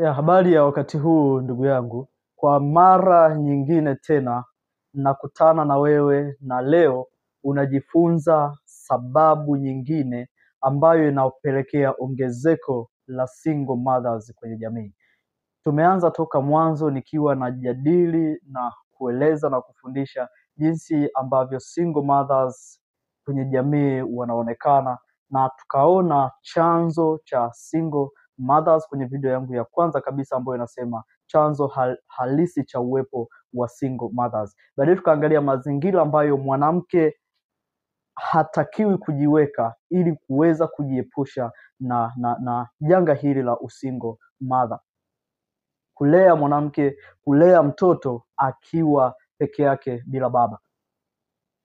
Habari ya wakati huu ndugu yangu, kwa mara nyingine tena nakutana na wewe na leo unajifunza sababu nyingine ambayo inapelekea ongezeko la single mothers kwenye jamii. Tumeanza toka mwanzo nikiwa najadili na kueleza na kufundisha jinsi ambavyo single mothers kwenye jamii wanaonekana, na tukaona chanzo cha single mothers kwenye video yangu ya kwanza kabisa ambayo inasema chanzo halisi cha uwepo wa single mothers. Baadaye tukaangalia mazingira ambayo mwanamke hatakiwi kujiweka ili kuweza kujiepusha na janga hili la usingle mother. Kulea mwanamke, kulea mtoto akiwa peke yake bila baba.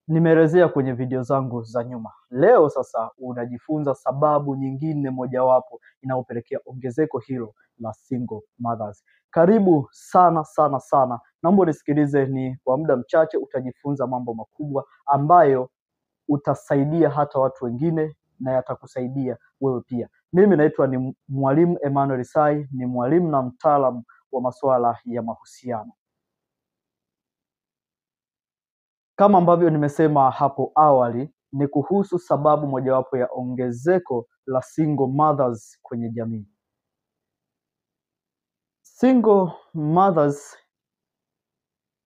Nimeelezea kwenye video zangu za nyuma. Leo sasa unajifunza sababu nyingine mojawapo inayopelekea ongezeko hilo la single mothers. Karibu sana sana sana. Naomba unisikilize, ni kwa muda mchache utajifunza mambo makubwa ambayo utasaidia hata watu wengine na yatakusaidia wewe pia. Mimi naitwa ni Mwalimu Emmanuel Sai, ni mwalimu na mtaalamu wa masuala ya mahusiano. Kama ambavyo nimesema hapo awali, ni kuhusu sababu mojawapo ya ongezeko la single mothers kwenye jamii. Single mothers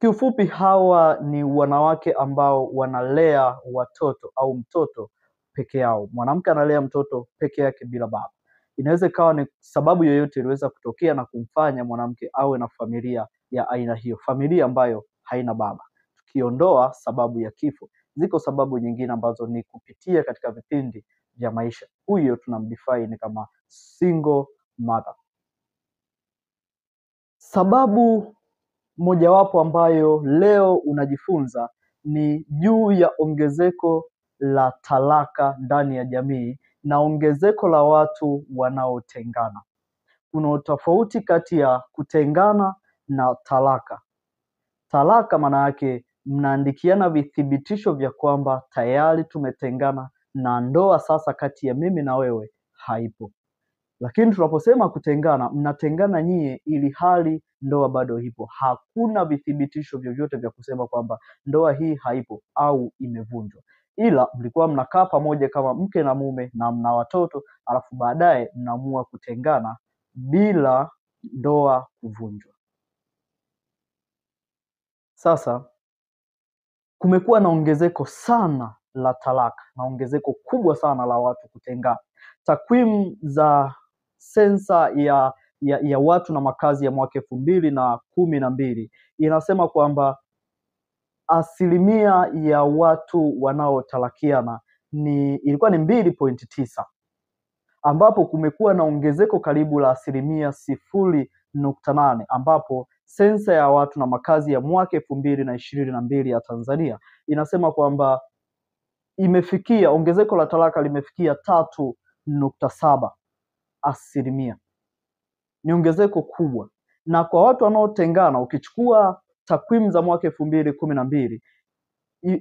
kiufupi, hawa ni wanawake ambao wanalea watoto au mtoto peke yao. Mwanamke analea mtoto peke yake bila baba. Inaweza ikawa ni sababu yoyote iliweza kutokea na kumfanya mwanamke awe na familia ya aina hiyo, familia ambayo haina baba. Tukiondoa sababu ya kifo, ziko sababu nyingine ambazo ni kupitia katika vipindi vya maisha. Huyo tunamdefine kama single mother. Sababu mojawapo ambayo leo unajifunza ni juu ya ongezeko la talaka ndani ya jamii na ongezeko la watu wanaotengana. Kuna tofauti kati ya kutengana na talaka. Talaka maana yake mnaandikiana vithibitisho vya kwamba tayari tumetengana na ndoa sasa kati ya mimi na wewe haipo. Lakini tunaposema kutengana, mnatengana nyie ili hali ndoa bado ipo. Hakuna vithibitisho vyovyote vya kusema kwamba ndoa hii haipo au imevunjwa, ila mlikuwa mnakaa pamoja kama mke na mume na mna watoto, alafu baadaye mnaamua kutengana bila ndoa kuvunjwa. Sasa kumekuwa na ongezeko sana la talaka na ongezeko kubwa sana la watu kutengana. Takwimu za sensa ya watu na makazi ya mwaka 2012 inasema kwamba asilimia ya watu wanaotalakiana ilikuwa ni 2.9, ambapo kumekuwa na ongezeko karibu la asilimia 0.8, ambapo sensa ya watu na makazi ya mwaka 2022 ya Tanzania inasema kwamba imefikia ongezeko la talaka limefikia 3.7 asilimia. Ni ongezeko kubwa, na kwa watu wanaotengana, ukichukua takwimu za mwaka 2012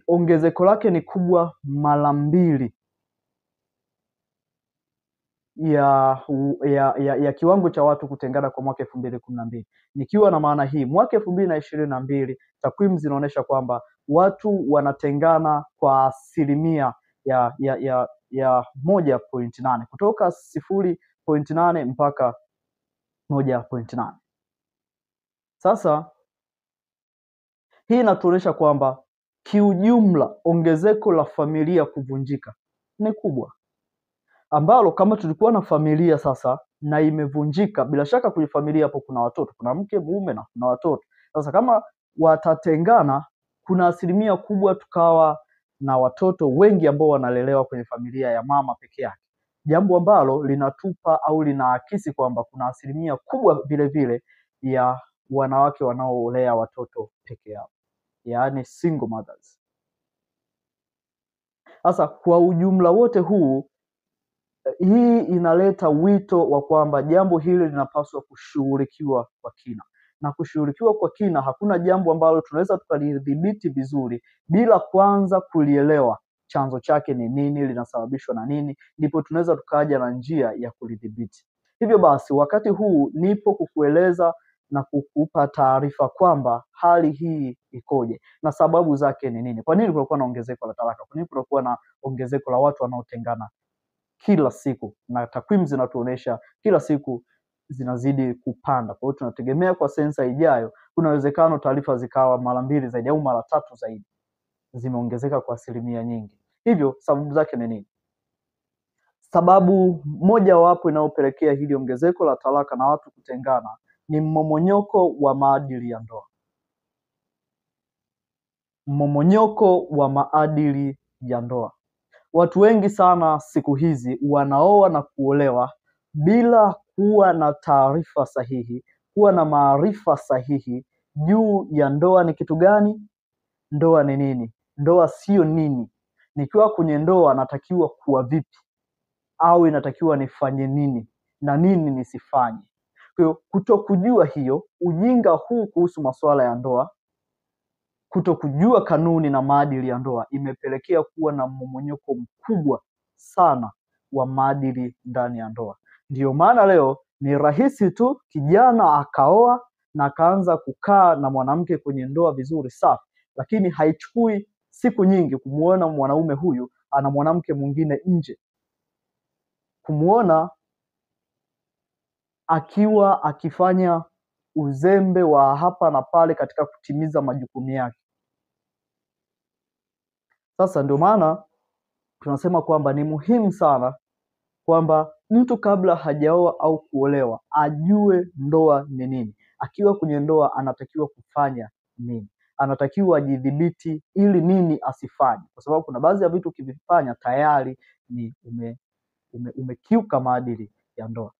ongezeko lake ni kubwa mara 2 ya kiwango cha watu kutengana kwa mwaka 2012. Nikiwa na maana hii, mwaka 2022 takwimu zinaonyesha kwamba watu wanatengana kwa asilimia ya 1.8, kutoka 0.8 mpaka 1.8. Sasa hii inatuonyesha kwamba kiujumla ongezeko la familia kuvunjika ni kubwa, ambalo kama tulikuwa na familia sasa na imevunjika, bila shaka kwenye familia hapo kuna watoto, kuna mke, mume na kuna watoto. Sasa kama watatengana, kuna asilimia kubwa tukawa na watoto wengi ambao wanalelewa kwenye familia ya mama peke yake, jambo ambalo linatupa au linaakisi kwamba kuna asilimia kubwa vile vile ya wanawake wanaolea watoto peke yao, yaani single mothers. Sasa kwa ujumla wote huu, hii inaleta wito wa kwamba jambo hili linapaswa kushughulikiwa kwa kina, na kushughulikiwa kwa kina, hakuna jambo ambalo tunaweza tukalidhibiti vizuri bila kwanza kulielewa chanzo chake ni nini, linasababishwa na nini, ndipo tunaweza tukaja na njia ya kulidhibiti. Hivyo basi, wakati huu nipo kukueleza na kukupa taarifa kwamba hali hii ikoje na sababu zake ni nini. Kwa nini kunakuwa na ongezeko la talaka? Kwa nini kunakuwa na ongezeko la watu wanaotengana kila siku? Na takwimu zinatuonyesha kila siku zinazidi kupanda. Kwa hiyo tunategemea kwa sensa ijayo, kuna uwezekano taarifa zikawa mara 2 zaidi au mara 3 zaidi, zimeongezeka kwa asilimia nyingi. Hivyo sababu zake ni nini? Sababu moja wapo inayopelekea hili ongezeko la talaka na watu kutengana ni mmomonyoko wa maadili ya ndoa. Mmomonyoko wa maadili ya ndoa. Watu wengi sana siku hizi wanaoa na kuolewa bila kuwa na taarifa sahihi, kuwa na maarifa sahihi juu ya ndoa ni kitu gani, ndoa ni nini, ndoa sio nini, nikiwa kwenye ndoa natakiwa kuwa vipi, au inatakiwa nifanye nini na nini nisifanye. Kwa hiyo kutokujua hiyo, ujinga huu kuhusu masuala ya ndoa, kutokujua kanuni na maadili ya ndoa imepelekea kuwa na mmomonyoko mkubwa sana wa maadili ndani ya ndoa. Ndiyo maana leo ni rahisi tu kijana akaoa na akaanza kukaa na mwanamke kwenye ndoa vizuri safi, lakini haichukui siku nyingi kumuona mwanaume huyu ana mwanamke mwingine nje, kumuona akiwa akifanya uzembe wa hapa na pale katika kutimiza majukumu yake. Sasa ndio maana tunasema kwamba ni muhimu sana kwamba mtu kabla hajaoa au kuolewa ajue ndoa ni nini. Akiwa kwenye ndoa anatakiwa kufanya nini, anatakiwa ajidhibiti ili nini asifanye, kwa sababu kuna baadhi ya vitu ukivifanya tayari ni umekiuka maadili ya ndoa.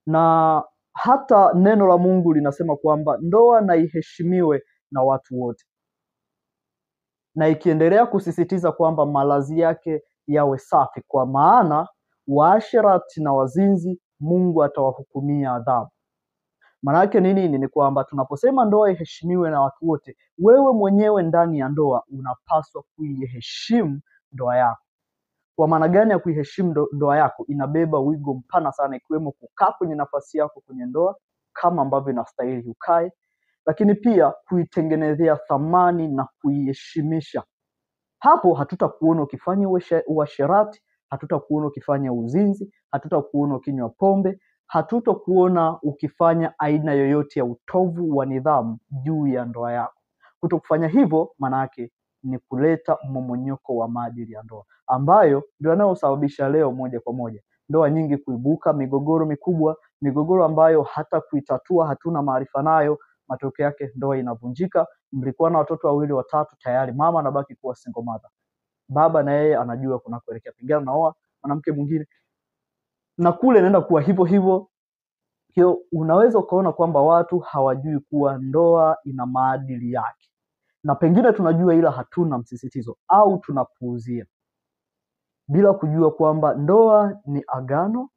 Na hata neno la Mungu linasema kwamba ndoa na iheshimiwe na watu wote, na ikiendelea kusisitiza kwamba malazi yake yawe safi, kwa maana waasherati na wazinzi Mungu atawahukumia adhabu. Maana yake ni nini? Ni kwamba tunaposema ndoa iheshimiwe na watu wote, wewe mwenyewe ndani ya ndoa unapaswa kuiheshimu ndoa yako. Kwa maana gani ya kuiheshimu ndoa yako? Inabeba wigo mpana sana, ikiwemo kukaa kwenye nafasi yako kwenye ndoa kama ambavyo inastahili ukae, lakini pia kuitengenezea thamani na kuiheshimisha. Hapo hatutakuona ukifanya uasherati, hatutakuona ukifanya uzinzi, hatutakuona ukinywa pombe, hatutakuona ukifanya aina yoyote ya utovu wa nidhamu juu ya ndoa yako. Kutokufanya hivyo maana yake ni kuleta mmomonyoko wa maadili ya ndoa, ambayo ndio yanayosababisha leo moja kwa moja ndoa nyingi kuibuka, migogoro mikubwa, migogoro ambayo hata kuitatua hatuna maarifa nayo. Matokeo yake ndoa inavunjika. Mlikuwa na watoto 2 watatu, tayari mama anabaki kuwa single mother, baba na yeye anajua kunakoelekea, pengine naoa mwanamke mwingine na kule inaenda kuwa hivyo hivyo. Hiyo unaweza ukaona kwamba watu hawajui kuwa ndoa ina maadili yake, na pengine tunajua ila hatuna msisitizo au tunapuuzia, bila kujua kwamba ndoa ni agano,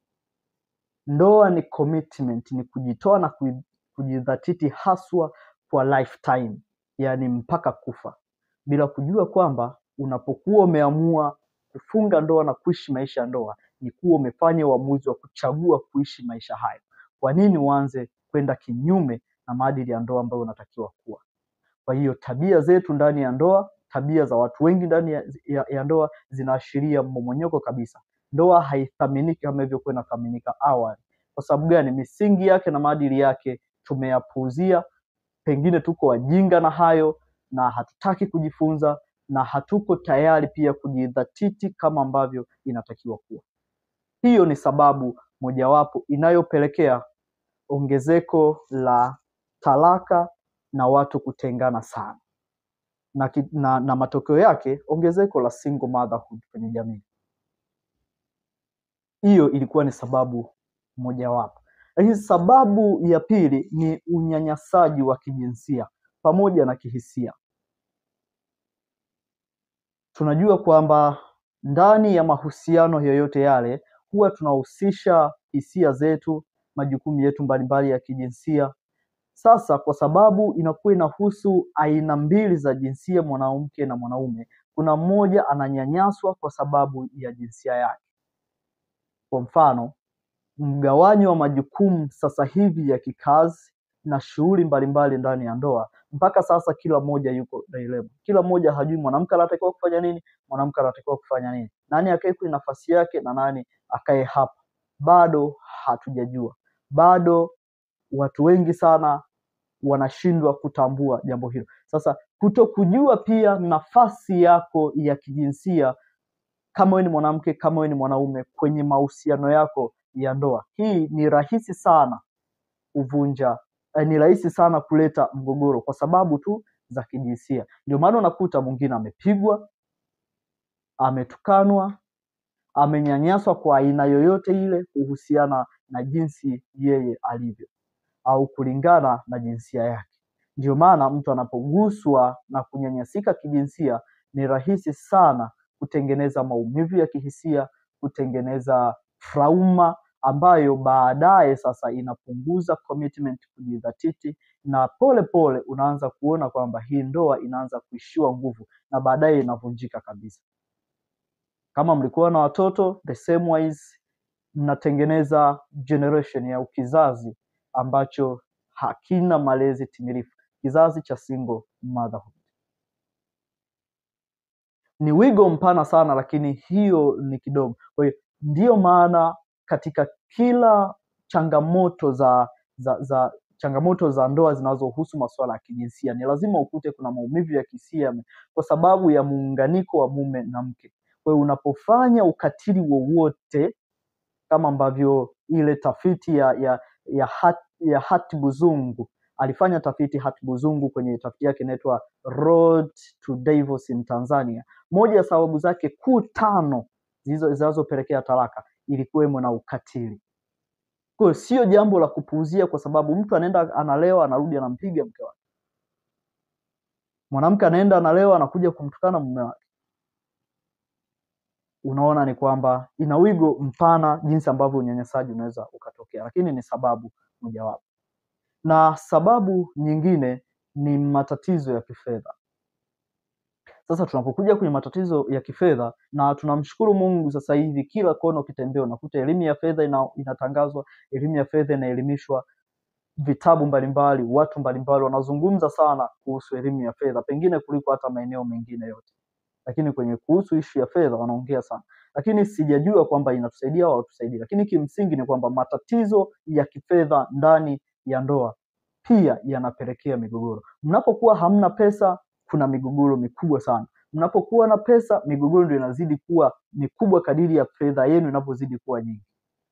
ndoa ni commitment, ni kujitoa na kujidhatiti haswa kwa lifetime, yani mpaka kufa, bila kujua kwamba unapokuwa umeamua kufunga ndoa na kuishi maisha ya ndoa ni kuwa umefanya uamuzi wa kuchagua kuishi maisha hayo. Kwa nini uanze kwenda kinyume na maadili ya ndoa ambayo unatakiwa kuwa? Kwa hiyo tabia zetu ndani ya ndoa, tabia za watu wengi ndani ya ndoa zinaashiria mmomonyoko kabisa. Ndoa haithaminiki kama ilivyokuwa inathaminika awali. Kwa sababu gani? Misingi yake na maadili yake tumeyapuuzia, pengine tuko wajinga na hayo na hatutaki kujifunza na hatuko tayari pia kujidhatiti kama ambavyo inatakiwa kuwa. Hiyo ni sababu mojawapo inayopelekea ongezeko la talaka na watu kutengana sana, na matokeo yake ongezeko la single motherhood kwenye jamii. Hiyo ilikuwa ni sababu mojawapo. Lakini sababu ya pili ni unyanyasaji wa kijinsia pamoja na kihisia. Tunajua kwamba ndani ya mahusiano yoyote yale huwa tunahusisha hisia zetu, majukumu yetu mbalimbali ya kijinsia. Sasa kwa sababu inakuwa inahusu aina mbili za jinsia, mwanamke na mwanaume, kuna mmoja ananyanyaswa kwa sababu ya jinsia yake. Kwa mfano, mgawanyo wa majukumu sasa hivi ya kikazi na shughuli mbalimbali ndani ya ndoa, mpaka sasa kila mmoja yuko dilema. Kila mmoja hajui mwanamke anatakiwa kufanya nini, mwanamke anatakiwa kufanya nini, nani akae kwenye nafasi yake na nani akae hapa. Bado hatujajua, bado watu wengi sana wanashindwa kutambua jambo hilo. Sasa kutokujua pia nafasi yako ya kijinsia, kama wewe ni mwanamke, kama wewe ni mwanaume, kwenye mahusiano yako ya ndoa, hii ni rahisi sana kuvunja, ni rahisi sana kuleta mgogoro kwa sababu tu za kijinsia. Ndio maana unakuta mwingine amepigwa, ametukanwa, amenyanyaswa kwa aina yoyote ile kuhusiana na jinsi yeye alivyo au kulingana na jinsia yake. Ndio maana mtu anapoguswa na kunyanyasika kijinsia, ni rahisi sana kutengeneza maumivu ya kihisia, kutengeneza trauma ambayo baadaye sasa inapunguza commitment, kujidhatiti, na pole pole unaanza kuona kwamba hii ndoa inaanza kuishiwa nguvu na baadaye inavunjika kabisa. Kama mlikuwa na watoto, the same ways mnatengeneza generation ya kizazi ambacho hakina malezi timilifu, kizazi cha single motherhood. Ni wigo mpana sana, lakini hiyo ni kidogo. Kwa hiyo ndiyo maana katika kila changamoto za ndoa zinazohusu masuala ya kijinsia, ni lazima ukute kuna maumivu ya kihisia kwa sababu ya muunganiko wa mume na mke. Kwa hiyo unapofanya ukatili wowote, kama ambavyo ile tafiti ya Hati Buzungu alifanya tafiti, Hati Buzungu kwenye tafiti yake inaitwa Road to Divorce in Tanzania, moja ya sababu zake kuu 5 zinazopelekea talaka ilikuwemo na ukatili. Kwa hiyo sio jambo la kupuuzia, kwa sababu mtu anaenda analewa, anarudi anampiga mke wake. Mwanamke anaenda analewa, anakuja kumtukana mume wake. Unaona ni kwamba ina wigo mpana jinsi ambavyo unyanyasaji unaweza ukatokea, lakini ni sababu mojawapo. Na sababu nyingine ni matatizo ya kifedha. Sasa tunapokuja kwenye matatizo ya kifedha, na tunamshukuru Mungu sasa hivi kila kona ukitembea unakuta elimu ya fedha inatangazwa, elimu ya fedha inaelimishwa, vitabu mbalimbali, watu mbalimbali wanazungumza sana kuhusu elimu ya fedha, pengine kuliko hata maeneo mengine yote. Lakini kwenye kuhusu ishu ya fedha wanaongea sana, lakini sijajua kwamba inatusaidia au hatusaidii. Lakini kimsingi ni kwamba matatizo ya kifedha ndani ya ndoa pia yanapelekea migogoro. Mnapokuwa hamna pesa, kuna migogoro mikubwa sana. Mnapokuwa na pesa, migogoro ndio inazidi kuwa mikubwa kadiri ya fedha yenu inavyozidi kuwa nyingi.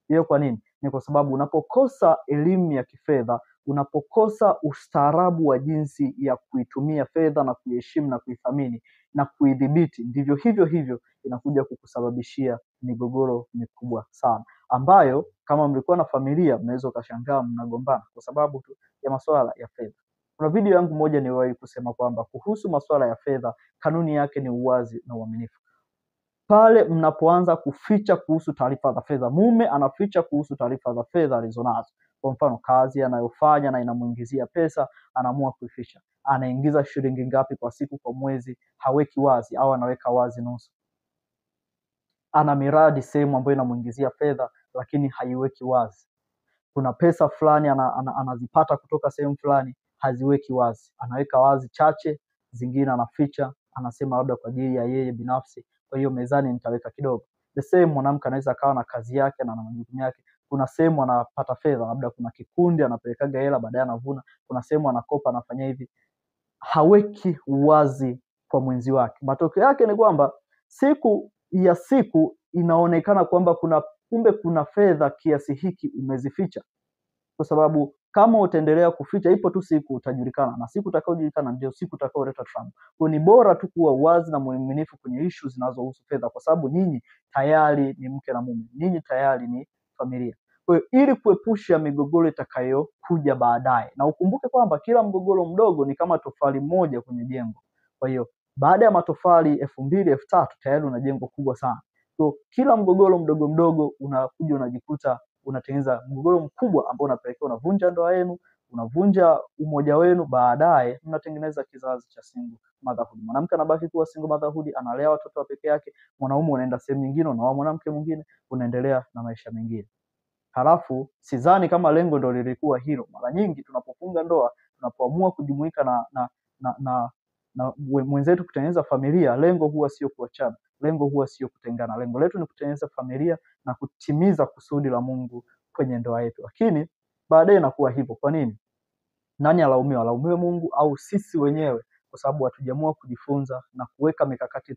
Hiyo kwa nini? Ni kwa sababu unapokosa elimu ya kifedha, unapokosa ustaarabu wa jinsi ya kuitumia fedha na kuiheshimu na kuithamini na kuidhibiti, ndivyo hivyo inakuja kukusababishia migogoro mikubwa sana, ambayo kama mlikuwa na familia mnaweza ukashangaa mnagombana kwa sababu tu ya masuala ya fedha. Kuna video yangu moja niliwahi kusema kwamba kuhusu masuala ya fedha, kanuni yake ni uwazi na uaminifu. Pale mnapoanza kuficha kuhusu taarifa za fedha, mume anaficha kuhusu taarifa za fedha alizonazo. Kwa mfano, kazi anayofanya na inamuingizia pesa, anaamua kuificha. Anaingiza shilingi ngapi kwa siku, kwa mwezi, haweki wazi au anaweka wazi nusu. Ana miradi sehemu ambayo inamuingizia fedha lakini haiweki wazi. Kuna pesa fulani anazipata kutoka sehemu fulani, haziweki wazi. Anaweka wazi chache, zingine anaficha, anasema labda kwa ajili ya yeye binafsi, kwa hiyo mezani nitaweka kidogo. The same mwanamke anaweza akawa na kazi yake na majukumu yake. Kuna sehemu anapata fedha, labda kuna kikundi anapelekaga hela, baadaye anavuna. Kuna sehemu anakopa, anafanya hivi. Haweki wazi kwa mwenzi wake. Matokeo yake ni kwamba siku inaonekana kwamba kumbe kuna fedha kiasi hiki umezificha. Kwa sababu kama utaendelea kuficha, ipo tu siku utajulikana, na siku utakayojulikana ndio siku utakayoleta trouble. Kwa ni bora tu kuwa wazi na mwaminifu kwenye issues zinazohusu fedha, kwa sababu nyinyi tayari ni mke na mume, nyinyi tayari ni familia. Kwa hiyo ili kuepusha migogoro itakayokuja baadaye, na ukumbuke kwamba kila mgogoro mdogo ni kama tofali moja kwenye jengo. Kwa hiyo baada ya matofali 2000 3000 tayari una jengo kubwa sana. Kwa kila mgogoro mdogo mdogo unakuja unajikuta unatengeneza mgogoro mkubwa ambao unapelekea unavunja ndoa yenu, unavunja umoja wenu, baadaye mnatengeneza kizazi cha single motherhood. Mwanamke anabaki kuwa single motherhood, analea watoto wa peke yake, mwanaume unaenda sehemu nyingine, unaoa mwanamke mwingine, unaendelea na maisha mengine. Halafu sidhani kama lengo ndo lilikuwa hilo. Mara nyingi tunapofunga ndoa, tunapoamua kujumuika na mwenzetu kutengeneza familia, lengo huwa sio kuachana, lengo huwa sio kutengana. Lengo letu ni kutengeneza familia na kutimiza kusudi la Mungu kwenye ndoa yetu. Lakini baadaye inakuwa hivyo. Kwa nini? Nani alaumiwa? Alaumiwe Mungu au sisi wenyewe, kwa sababu hatujaamua kujifunza na kuweka mikakati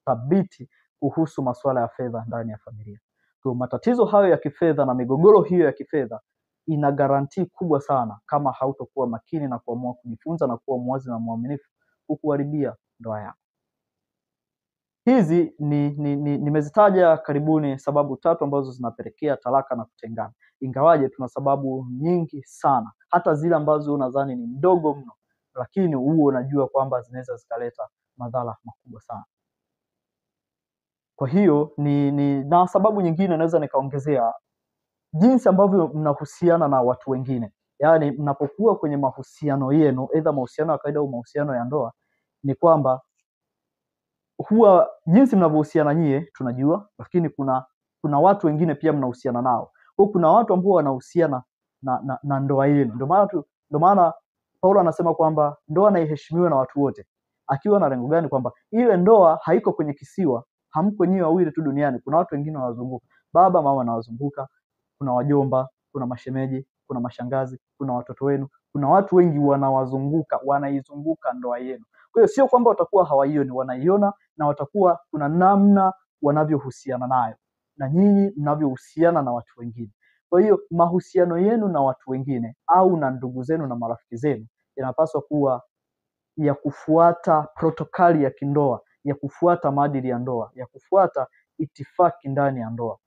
thabiti kuhusu masuala ya fedha ndani ya familia. Kwa matatizo hayo ya kifedha na migogoro hiyo ya kifedha ina garantii kubwa sana kama hautokuwa makini na kuamua kujifunza na kuwa mwazi na mwaminifu, kukuharibia ndoa yako. Hizi nimezitaja karibuni sababu 3 ambazo zinapelekea talaka na kutengana. Ingawaje tuna sababu nyingi sana, hata zile ambazo unadhani ni ndogo mno, lakini huo unajua kwamba zinaweza zikaleta madhara makubwa sana. Kwa hiyo na sababu nyingine naweza nikaongezea jinsi ambavyo mnahusiana na watu wengine. Yaani mnapokuwa kwenye mahusiano yenu, aidha mahusiano ya kawaida au mahusiano ya ndoa, ni kwamba huwa jinsi mnavyohusiana nyie tunajua, lakini kuna watu wengine pia mnahusiana nao. Kwa kuna watu ambao wanahusiana na ndoa yenu. Ndio maana Paulo anasema kwamba ndoa na iheshimiwe na watu wote. Akiwa na lengo gani? Kwamba ile ndoa haiko kwenye kisiwa, hamko nyinyi wawili tu duniani, kuna watu wengine wanawazunguka. Baba, mama wanawazunguka, kuna wajomba, kuna mashemeji, kuna mashangazi, kuna watoto wenu, kuna watu wengi wanawazunguka, wanaizunguka ndoa yenu. Kwa hiyo sio kwamba watakuwa hawaioni, wanaiona na watakuwa kuna namna wanavyohusiana nayo na nyinyi mnavyohusiana na watu wengine. Kwa hiyo mahusiano yenu na watu wengine au na ndugu zenu na marafiki zenu yanapaswa kuwa ya kufuata protokali ya kindoa, ya kufuata maadili ya ndoa, ya kufuata itifaki ndani ya ndoa.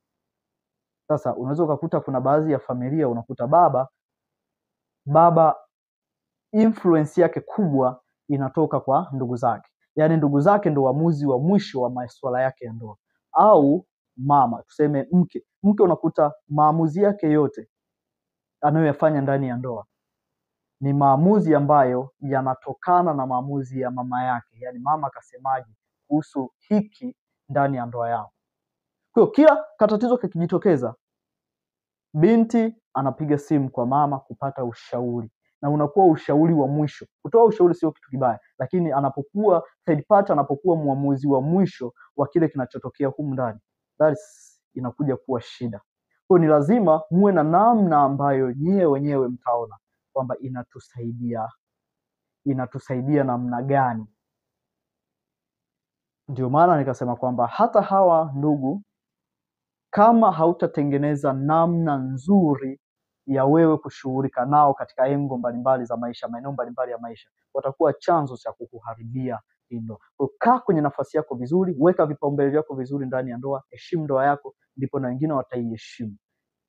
Sasa unaweza ukakuta kuna baadhi ya familia unakuta baba influence yake kubwa inatoka kwa ndugu zake. Yaani ndugu zake ndio waamuzi wa mwisho wa masuala yake ya ndoa. Au mama, tuseme mke unakuta maamuzi yake yote anayoyafanya ndani ya ndoa ni maamuzi ambayo yanatokana na maamuzi ya mama yake. Yaani mama akasemaje kuhusu hiki ndani ya ndoa yao. Kwa hiyo kila katatizo kakijitokeza, binti anapiga simu kwa mama kupata ushauri, na unakuwa ushauri wa mwisho. Kutoa ushauri sio kitu kibaya, lakini anapokuwa third party, anapokuwa muamuzi wa mwisho wa kile kinachotokea humu ndani, inakuja kuwa shida. Kwa ni lazima muwe na namna ambayo nyewe wenyewe mtaona kwamba inatusaidia namna gani. Ndio maana nikasema kwamba hata hawa ndugu, kama hautatengeneza namna nzuri ya wewe kushughulika nao katika engo mbalimbali za maisha, maeneo mbalimbali ya maisha, watakuwa chanzo cha kukuharibia ndoa. Kaa kwenye nafasi yako vizuri, weka vipaumbele vyako vizuri ndani ya ndoa, heshimu ndoa yako, ndipo na wengine wataiheshimu.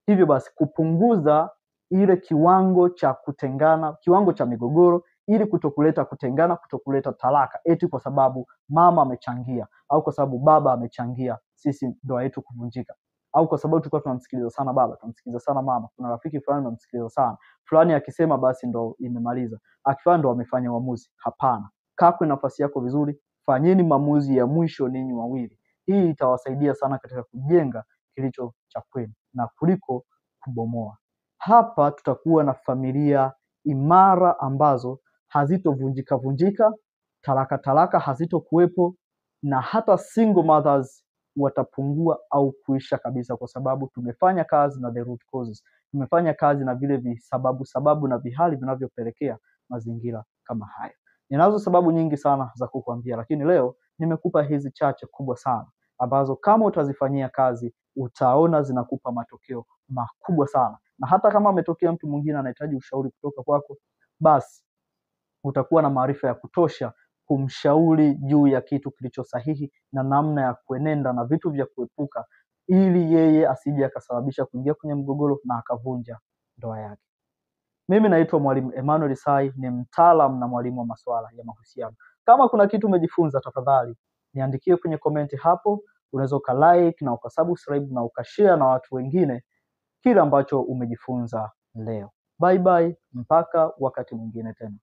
Hivyo basi kupunguza ile kiwango cha kutengana, kiwango cha migogoro, ili kutokuleta kutengana, kutokuleta talaka, eti kwa sababu mama amechangia au kwa sababu baba amechangia sisi ndoa yetu kuvunjika, au kwa sababu tulikuwa tunamsikiliza sana baba, tunamsikiliza sana mama, kuna rafiki fulani tunamsikiliza sana, fulani akisema basi ndo imemaliza, akifanya ndo amefanya uamuzi. Hapana, kaa kwenye nafasi yako vizuri, fanyeni maamuzi ya mwisho ninyi wawili. Hii itawasaidia sana katika kujenga kilicho cha kwenu na kuliko kubomoa. Hapa tutakuwa na familia imara ambazo hazitovunjika vunjika, talaka hazitokuwepo, na hata single mothers watapungua au kuisha kabisa, kwa sababu tumefanya kazi na the root causes. Tumefanya kazi na vile sababu na vihali vinavyopelekea mazingira kama haya. Ninazo sababu nyingi sana za kukuambia, lakini leo nimekupa hizi chache kubwa sana ambazo kama utazifanyia kazi utaona zinakupa matokeo makubwa sana. Na hata kama ametokea mtu mwingine anahitaji ushauri kutoka kwako, basi utakuwa na maarifa ya kutosha kumshauri juu ya kitu kilicho sahihi na namna ya kuenenda na vitu vya kuepuka, ili yeye asije akasababisha kuingia kwenye mgogoro na akavunja ndoa yake. Mimi naitwa Mwalimu Emmanuel Sai, ni mtaalamu na mwalimu wa masuala ya mahusiano. Kama kuna kitu umejifunza, tafadhali niandikie kwenye komenti hapo. Unaweza ukalike na ukasubscribe na ukashare na watu wengine kile ambacho umejifunza leo. Bye bye, mpaka wakati mwingine tena.